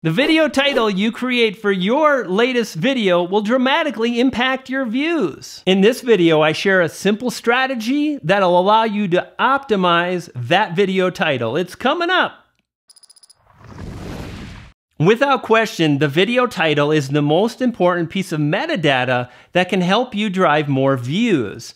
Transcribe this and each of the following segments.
The video title you create for your latest video will dramatically impact your views. In this video, I share a simple strategy that'll allow you to optimize that video title. It's coming up. Without question, the video title is the most important piece of metadata that can help you drive more views.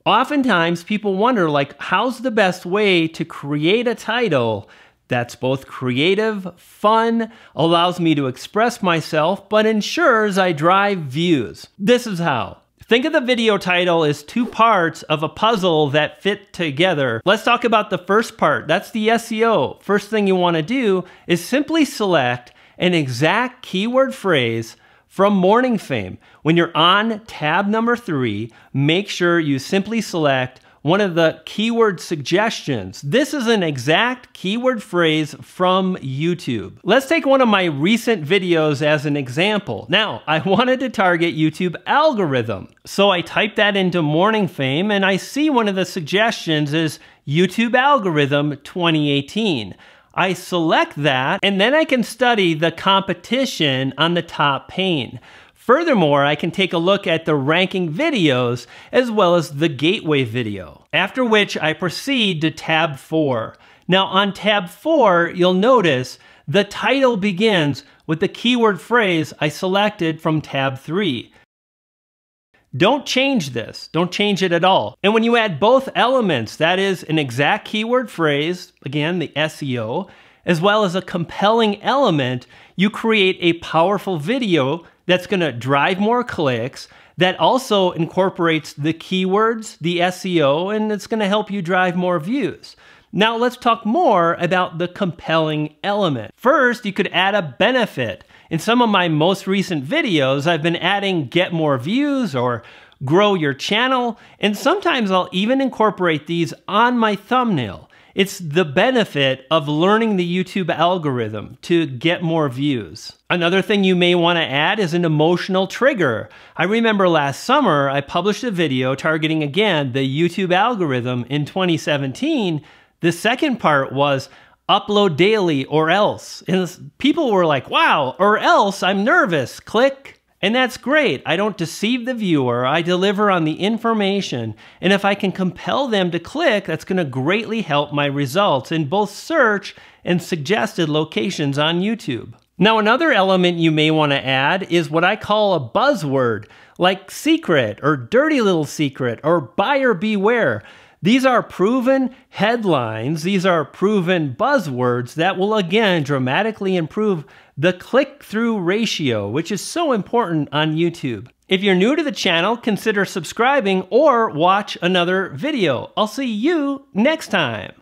Oftentimes, people wonder, how's the best way to create a title that's both creative, fun, allows me to express myself, but ensures I drive views? This is how. Think of the video title as two parts of a puzzle that fit together. Let's talk about the first part. That's the SEO. First thing you want to do is simply select an exact keyword phrase from Morningfame. When you're on tab number 3, make sure you simply select one of the keyword suggestions. This is an exact keyword phrase from YouTube. Let's take one of my recent videos as an example. Now, I wanted to target YouTube algorithm. So I typed that into Morningfame and I see one of the suggestions is YouTube algorithm 2018. I select that and then I can study the competition on the top pane. Furthermore, I can take a look at the ranking videos as well as the gateway video, after which I proceed to tab 4. Now on tab 4, you'll notice the title begins with the keyword phrase I selected from tab 3. Don't change this. Don't change it at all. And when you add both elements, that is an exact keyword phrase, again, the SEO, as well as a compelling element, you create a powerful video that's going to drive more clicks, that also incorporates the keywords, the SEO, and it's going to help you drive more views. Now let's talk more about the compelling element. First, you could add a benefit. In some of my most recent videos, I've been adding get more views or grow your channel, and sometimes I'll even incorporate these on my thumbnail. It's the benefit of learning the YouTube algorithm to get more views. Another thing you may want to add is an emotional trigger. I remember last summer, I published a video targeting, again, the YouTube algorithm in 2017. The second part was upload daily or else. And people were like, wow, or else I'm nervous, click. And that's great. I don't deceive the viewer. I deliver on the information. And if I can compel them to click, that's going to greatly help my results in both search and suggested locations on YouTube. Now, another element you may want to add is what I call a buzzword, like secret or dirty little secret or buyer beware. These are proven headlines. These are proven buzzwords that will, again, dramatically improve the click-through ratio, which is so important on YouTube. If you're new to the channel, consider subscribing or watch another video. I'll see you next time.